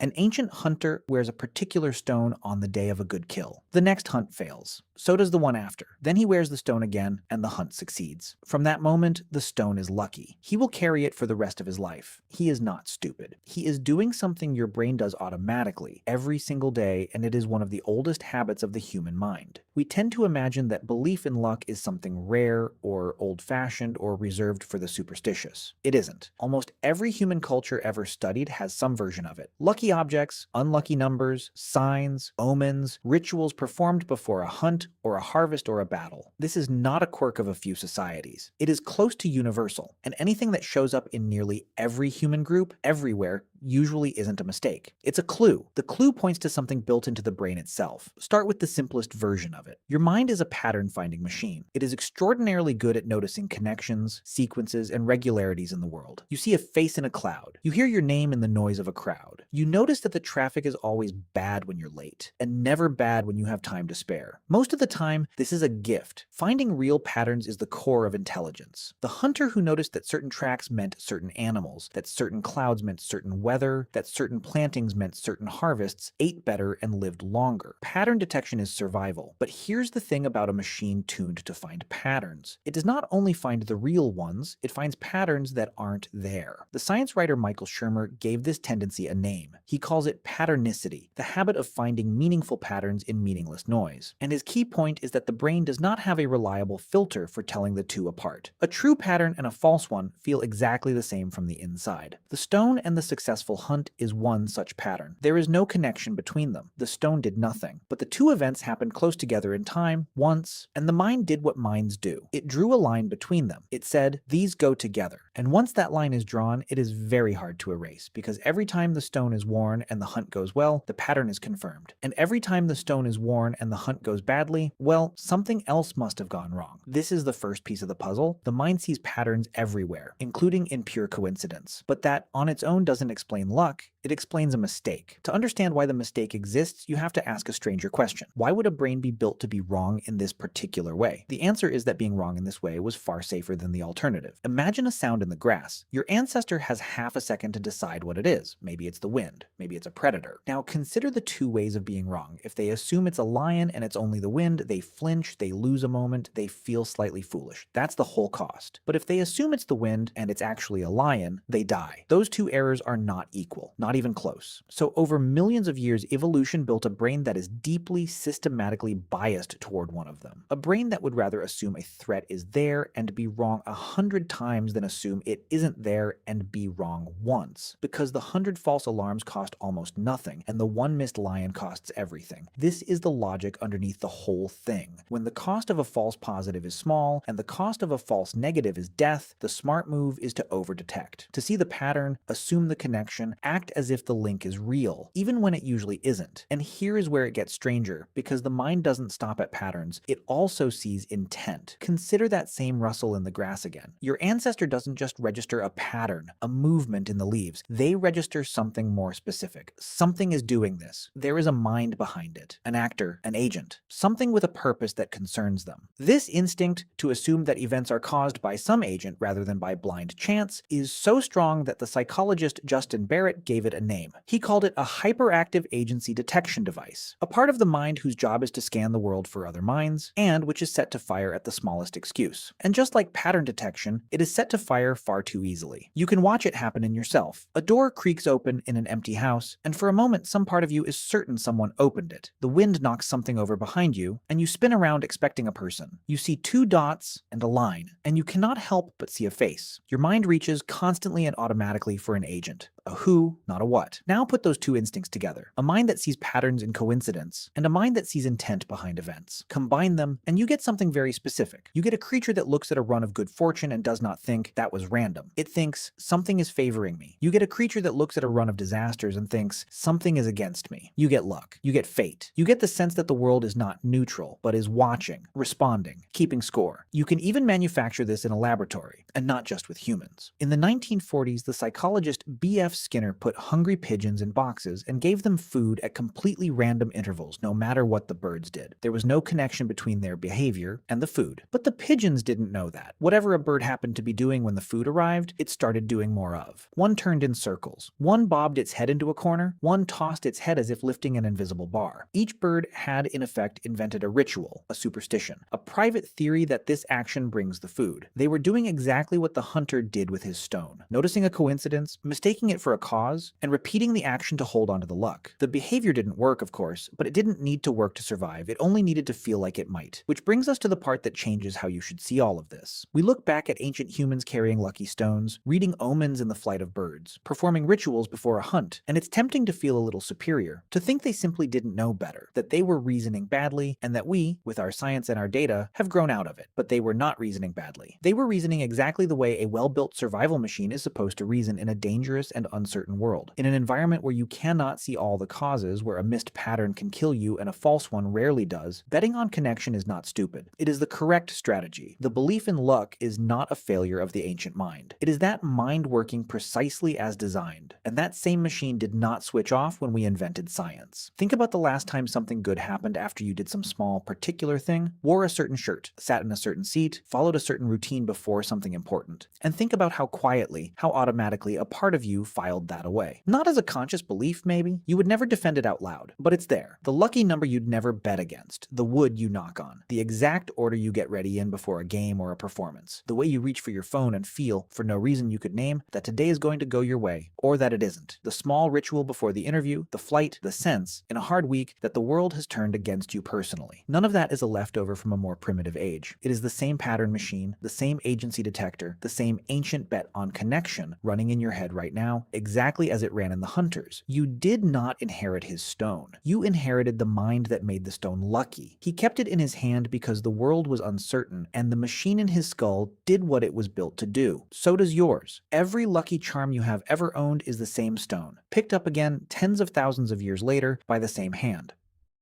An ancient hunter wears a particular stone on the day of a good kill. The next hunt fails. So does the one after. Then he wears the stone again, and the hunt succeeds. From that moment, the stone is lucky. He will carry it for the rest of his life. He is not stupid. He is doing something your brain does automatically every single day, and it is one of the oldest habits of the human mind. We tend to imagine that belief in luck is something rare or old-fashioned or reserved for the superstitious. It isn't. Almost every human culture ever studied has some version of it. Lucky objects, unlucky numbers, signs, omens, rituals performed before a hunt or a harvest or a battle. This is not a quirk of a few societies. It is close to universal, and anything that shows up in nearly every human group, everywhere, usually isn't a mistake. It's a clue. The clue points to something built into the brain itself. Start with the simplest version of it. Your mind is a pattern-finding machine. It is extraordinarily good at noticing connections, sequences, and regularities in the world. You see a face in a cloud. You hear your name in the noise of a crowd. You notice that the traffic is always bad when you're late, and never bad when you have time to spare. Most of the time, this is a gift. Finding real patterns is the core of intelligence. The hunter who noticed that certain tracks meant certain animals, that certain clouds meant certain weather, that certain plantings meant certain harvests, ate better and lived longer. Pattern detection is survival. But here's the thing about a machine tuned to find patterns. It does not only find the real ones, it finds patterns that aren't there. The science writer Michael Shermer gave this tendency a name. He calls it patternicity, the habit of finding meaningful patterns in meaningless noise. And his key point is that the brain does not have a reliable filter for telling the two apart. A true pattern and a false one feel exactly the same from the inside. The stone and the successful hunt is one such pattern. There is no connection between them. The stone did nothing. But the two events happened close together in time, once, and the mind did what minds do. It drew a line between them. It said, these go together. And once that line is drawn, it is very hard to erase, because every time the stone is worn and the hunt goes well, the pattern is confirmed. And every time the stone is worn and the hunt goes badly, well, something else must have gone wrong. This is the first piece of the puzzle. The mind sees patterns everywhere, including in pure coincidence. But that on its own doesn't explain luck, it explains a mistake. To understand why the mistake exists, you have to ask a stranger question. Why would a brain be built to be wrong in this particular way? The answer is that being wrong in this way was far safer than the alternative. Imagine a sound in the grass. Your ancestor has half a second to decide what it is. Maybe it's the wind. Maybe it's a predator. Now consider the two ways of being wrong. If they assume it's a lion and it's only the wind, they flinch, they lose a moment, they feel slightly foolish. That's the whole cost. But if they assume it's the wind and it's actually a lion, they die. Those two errors are not equal, not even close. So over millions of years, evolution built a brain that is deeply, systematically biased toward one of them. A brain that would rather assume a threat is there and be wrong 100 times than assume it isn't there and be wrong once. Because the 100 false alarms cost almost nothing, and the one missed lion costs everything. This is the logic underneath the whole thing. When the cost of a false positive is small, and the cost of a false negative is death, the smart move is to overdetect. To see the pattern, assume the connection, act as if the link is real, even when it usually isn't. And here is where it gets stranger, because the mind doesn't stop at patterns, it also sees intent. Consider that same rustle in the grass again. Your ancestor doesn't just register a pattern, a movement in the leaves. They register something more specific. Something is doing this. There is a mind behind it, an actor, an agent, something with a purpose that concerns them. This instinct to assume that events are caused by some agent rather than by blind chance is so strong that the psychologist Justin Barrett gave it a name. He called it a hyperactive agency detection device, a part of the mind whose job is to scan the world for other minds, and which is set to fire at the smallest excuse. And just like pattern detection, it is set to fire far too easily. You can watch it happen in yourself. A door creaks open in an empty house, and for a moment some part of you is certain someone opened it. The wind knocks something over behind you, and you spin around expecting a person. You see two dots and a line, and you cannot help but see a face. Your mind reaches constantly and automatically for an agent. A who, not a what. Now put those two instincts together. A mind that sees patterns in coincidence, and a mind that sees intent behind events. Combine them, and you get something very specific. You get a creature that looks at a run of good fortune and does not think, that was random. It thinks, something is favoring me. You get a creature that looks at a run of disasters and thinks, something is against me. You get luck. You get fate. You get the sense that the world is not neutral, but is watching, responding, keeping score. You can even manufacture this in a laboratory, and not just with humans. In the 1940s, the psychologist B.F. Chef Skinner put hungry pigeons in boxes and gave them food at completely random intervals, no matter what the birds did. There was no connection between their behavior and the food. But the pigeons didn't know that. Whatever a bird happened to be doing when the food arrived, it started doing more of. One turned in circles. One bobbed its head into a corner. One tossed its head as if lifting an invisible bar. Each bird had, in effect, invented a ritual, a superstition, a private theory that this action brings the food. They were doing exactly what the hunter did with his stone, noticing a coincidence, mistaking it for a cause, and repeating the action to hold onto the luck. The behavior didn't work, of course, but it didn't need to work to survive. It only needed to feel like it might. Which brings us to the part that changes how you should see all of this. We look back at ancient humans carrying lucky stones, reading omens in the flight of birds, performing rituals before a hunt, and it's tempting to feel a little superior, to think they simply didn't know better, that they were reasoning badly, and that we, with our science and our data, have grown out of it. But they were not reasoning badly. They were reasoning exactly the way a well-built survival machine is supposed to reason in a dangerous and uncertain world. In an environment where you cannot see all the causes, where a missed pattern can kill you and a false one rarely does, betting on connection is not stupid. It is the correct strategy. The belief in luck is not a failure of the ancient mind. It is that mind working precisely as designed. And that same machine did not switch off when we invented science. Think about the last time something good happened after you did some small, particular thing, wore a certain shirt, sat in a certain seat, followed a certain routine before something important. And think about how quietly, how automatically a part of you filed that away. Not as a conscious belief, maybe. You would never defend it out loud, but it's there. The lucky number you'd never bet against, the wood you knock on, the exact order you get ready in before a game or a performance, the way you reach for your phone and feel, for no reason you could name, that today is going to go your way, or that it isn't. The small ritual before the interview, the flight, the sense, in a hard week, that the world has turned against you personally. None of that is a leftover from a more primitive age. It is the same pattern machine, the same agency detector, the same ancient bet on connection running in your head right now, exactly as it ran in the hunters. You did not inherit his stone. You inherited the mind that made the stone lucky. He kept it in his hand because the world was uncertain, and the machine in his skull did what it was built to do. So does yours. Every lucky charm you have ever owned is the same stone, picked up again tens of thousands of years later by the same hand.